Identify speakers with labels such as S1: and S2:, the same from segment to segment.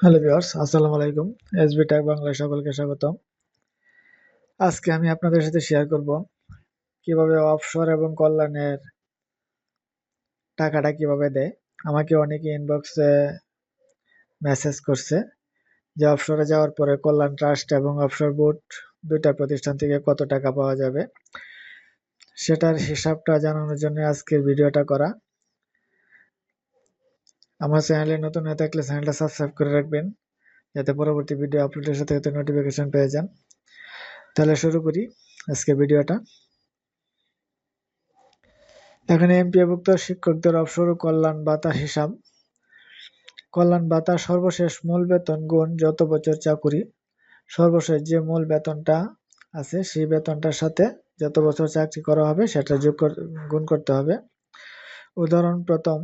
S1: Hello viewers, আসসালামু আলাইকুম। SB take বাংলায় সকলকে স্বাগতম। আজকে আমি আপনাদের সাথে শেয়ার করব কিভাবে অফশোর এবং কল্যাণের টাকাটা কিভাবে দেয়। আমাকে অনেকে ইনবক্সে মেসেজ করছে যে অফশোরে যাওয়ার পরে কল্যাণ ট্রাস্ট এবং অফশোর বোর্ড দুইটা প্রতিষ্ঠান থেকে কত টাকা পাওয়া যাবে সেটার হিসাবটা জানানোর জন্য আজকের ভিডিওটা করা। আমার চ্যানেলে নতুন হয়ে থাকলে চ্যানেলটা সাবস্ক্রাইব করে রাখবেন, যাতে পরবর্তী ভিডিও আপলোডের সাথে সাথে নোটিফিকেশন পেয়ে যান। তাহলে শুরু করি আজকে ভিডিওটা। এখানে এমপিওভুক্ত শিক্ষকদের অবসর ও কল্যাণ ভাতার হিসাব। কল্যাণ ভাতা সর্বশেষ মূল বেতন গুণ যত বছর চাকুরি। সর্বশেষ যে মূল বেতনটা আছে সেই বেতনটার সাথে যত বছর চাকরি করা হবে সেটা গুণ করতে হবে। উদাহরণ প্রথম,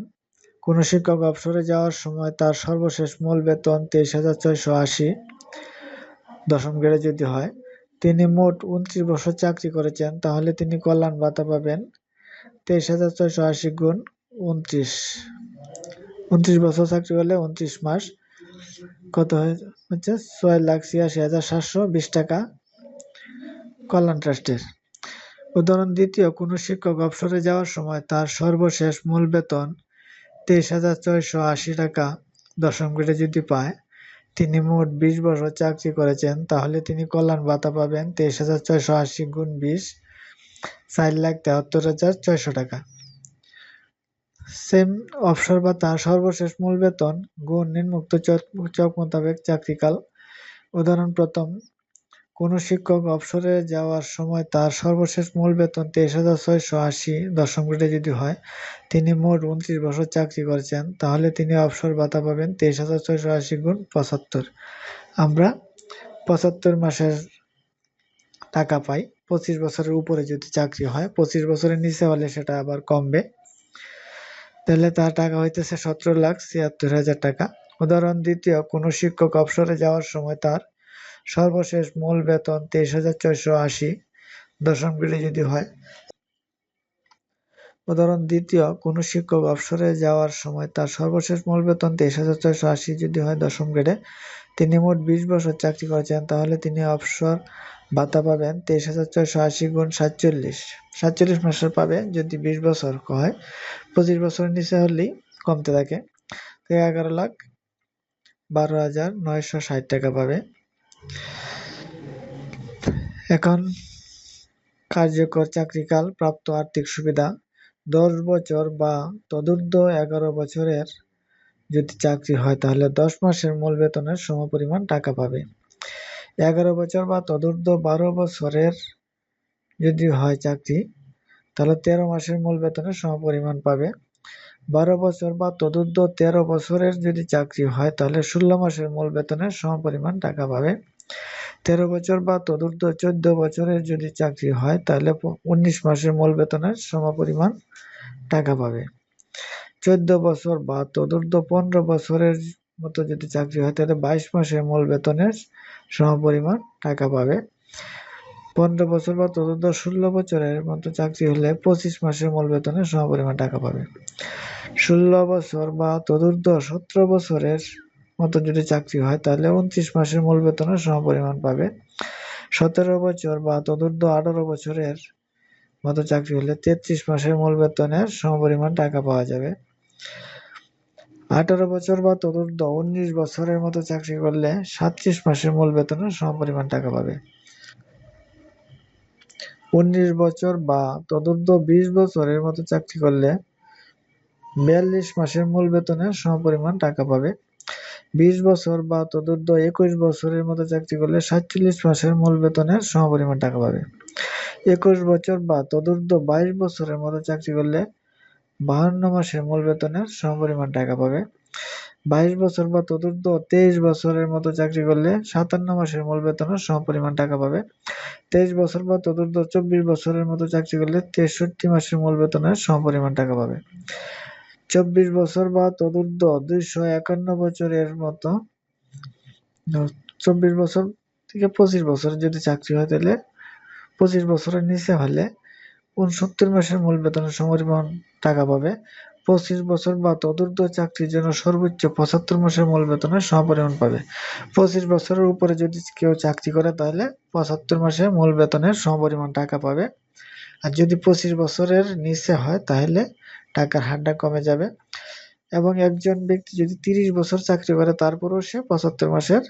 S1: কোনো শিক্ষক অবসরে যাওয়ার সময় তার সর্বশেষ মূল বেতন 23,680 দশম গ্রেডে যদি হয়, তিনি মোট 29 বছর চাকরি করেছেন, তাহলে তিনি কল্যাণ ভাতা পাবেন 23,680 গুণ 29। 29 বছর চাকরি করলে 29 মাস কত হচ্ছে 6,86,720 টাকা কল্যাণ ট্রাস্টের। উদাহরণ দ্বিতীয়, কোনো শিক্ষক অবসরে যাওয়ার সময় তার সর্বশেষ মূল বেতন 23,680 টাকা দশম গ্রেডে যদি পায়, তিনি মোট 20 বছর চাকরি করেছেন, তাহলে তিনি কল্যাণ ভাতা পাবেন 23,680 গুণ 20, 4,73,600 টাকা। সেম অবসর ভাতা সর্বশেষ মূল বেতন গুণ নিম্নোক্ত চক মোতাবেক চাকরিকাল। উদাহরণ প্রথম, কোনো শিক্ষক অবসরে যাওয়ার সময় তার সর্বশেষ মূল বেতন 23,680 দশম গ্রেডে যদি হয়, তিনি মোট 29 বছর চাকরি করেছেন, তাহলে তিনি অবসর ভাতা পাবেন 23,680 গুণ 75। আমরা 75 মাসের টাকা পাই। 25 বছরের উপরে যদি চাকরি হয়, 25 বছরের নিচে হলে সেটা আবার কমবে। তাহলে তার টাকা হইতেছে 17,76,000 টাকা। উদাহরণ দ্বিতীয়, কোনো শিক্ষক অবসরে যাওয়ার সময় তার সর্বশেষ মূল বেতন 23,480 দশম গ্রেডে যদি হয়। উদাহরণ দ্বিতীয়, কোনো শিক্ষক অবসরে যাওয়ার সময় তার সর্বশেষ মূল বেতন 23,480 যদি হয় দশম গ্রেডে, তিনি মোট 20 বছর চাকরি করেছেন, তাহলে তিনি অবসর ভাতা পাবেন 23,480 গুণ 47। 47 মাসের পাবে যদি 20 বছর হয়। 25 বছরের নিচে হলেই কমতে থাকে। 11,12,960 টাকা পাবে। এখন কার্যকর চাকরিকাল, প্রাপ্ত আর্থিক সুবিধা। 10 বছর বা তদূর্ধ্ব 11 বছরের যদি চাকরি হয়, তাহলে 10 মাসের মূল বেতনের সমপরিমাণ টাকা পাবে। 11 বছর বা তদূর্ধ্ব 12 বছরের যদি হয় চাকরি, তাহলে 13 মাসের মূল বেতনের সমপরিমাণ পাবে। 12 বছর বা তদূর্ধ্ব 13 বছরের যদি চাকরি হয়, তাহলে 16 মাসের মূল বেতনের সমপরিমাণ টাকা পাবে। 13 বছর বা তদূর্ধ্ব 14 বছরের যদি চাকরি হয়, তাহলে 19 মাসের মূল বেতনের সমপরিমাণ টাকা পাবে। 14 বছর বা তদূর্ধ্ব 15 বছরের মতো যদি চাকরি হয়, তাহলে 22 মাসের মূল বেতনের সমপরিমাণ টাকা পাবে। 15 বছর বা তদূর্ধ্ব 16 বছরের মতো চাকরি হলে 25 মাসের মূল বেতনের সমপরিমাণ টাকা পাবে। 16 বছর বা তদূর্ধ্ব 17 বছরের মতো যদি চাকরি হয়, তাহলে 29 মাসের মূল বেতনের সমপরিমাণ পাবে। 17 বছর বা তদূর্ধ্ব 18 বছরের মতো চাকরি হলে 33 মাসের মূল বেতনের সমপরিমাণ টাকা পাওয়া যাবে। 18 বছর বা তদূর্ধ্ব 19 বছরের মতো চাকরি করলে 37 মাসের মূল বেতনের সমপরিমাণ টাকা পাবে। 19 বছর বা তদূর্ধ্ব 20 বছরের মতো চাকরি করলে 42 মাসের মূল বেতনের সমপরিমাণ টাকা পাবে। 20 বছর বা তদূর্ধ্ব 21 বছরের মতো চাকরি করলে 47 মাসের মূল বেতনের সমপরিমাণ টাকা পাবে। 21 বছর বা তদূর্ধ্ব 22 বছরের মতো চাকরি করলে 52 মাসের মূল বেতনের সমপরিমাণ টাকা পাবে। 22 বছর বা তদূর্ধ্ব 23 বছরের মতো চাকরি করলে 57 মাসের মূল বেতনের সমপরিমাণ টাকা পাবে। 23 বছর বা তদূর্ধ্ব 24 বছরের মতো চাকরি করলে 63 মাসের মূল বেতনের সমপরিমাণ টাকা পাবে। 24 বছর বা তদূর্ধ্ব 251 বছরের মতো 24 বছর থেকে 25 বছর যদি চাকরি হয়, তাহলে 25 বছরের নিচে হলে 69 মাসের মূল বেতনের সমপরিমাণ টাকা পাবে। 25 বছর বা তদূর্ধ্ব চাকরির জন্য সর্বোচ্চ 75 মাসের মূল বেতনের সমপরিমাণ পাবে। 25 বছরের উপরে যদি কেউ চাকরি করে তাহলে 75 মাসের মূল বেতনের সমপরিমাণ টাকা পাবে। আর যদি 25 বছরের নিচে হয় তাহলে টাকার হারটা কমে যাবে। এবং একজন ব্যক্তি যদি 30 বছর চাকরি করে তারপরেও সে 75 মাসের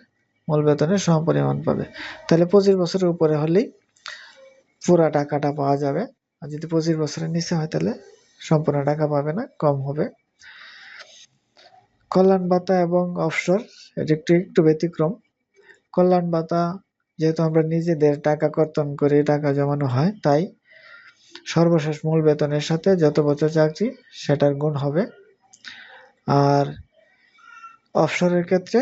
S1: মূল বেতনের সমপরিমাণ পাবে। তাহলে 25 বছরের উপরে হলেই পুরা টাকাটা পাওয়া যাবে। আর যদি 25 বছরের নিচে হয় তাহলে সম্পূর্ণ টাকা পাবে না, কম হবে। কল্যাণ ভাতা এবং অবসর এটা একটু ব্যতিক্রম। কল্যাণ ভাতা যেহেতু আমরা নিজেদের টাকা কর্তন করে টাকা জমানো হয়, তাই সর্বশেষ মূল বেতনের সাথে যত বছর চাকরি সেটার গুণ হবে। আর অবসরের ক্ষেত্রে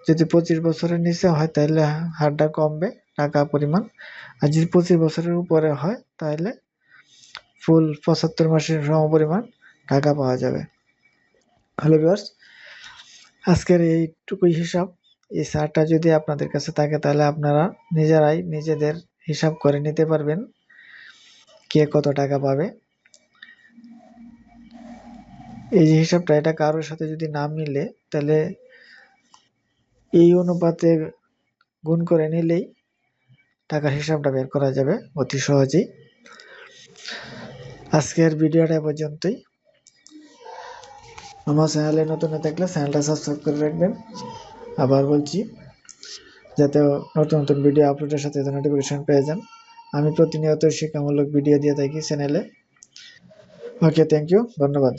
S1: যদি 25 বছরের নিচে হয় তাহলে হারটা কমবে টাকা পরিমাণ। আর যদি 25 বছরের উপরে হয় তাহলে ফুল 75 মাসের সমপরিমাণ টাকা পাওয়া যাবে। হ্যালো ভিউয়ার্স, আজকের এইটুকুই হিসাব। এই চার্টটা যদি আপনাদের কাছে থাকে তাহলে আপনারা নিজেরাই নিজেদের হিসাব করে নিতে পারবেন কে কত টাকা পাবে। এই যে হিসাবটা, এটা কারোর সাথে যদি না মিলে তাহলে এই অনুপাতে গুণ করে নিলেই টাকার হিসাবটা বের করা যাবে অতি সহজেই। আজকের ভিডিওটা পর্যন্তই। আমার চ্যানেলে নতুন হয়ে থাকলে চ্যানেলটা সাবস্ক্রাইব করে রাখবেন। আবার বলছি, যাতে নতুন নতুন ভিডিও আপলোডের সাথে নোটিফিকেশন পেয়ে যান। আমি প্রতিনিয়ত শিক্ষামূলক ভিডিও দিয়ে থাকি চ্যানেলে। ওকে, থ্যাংক ইউ, ধন্যবাদ।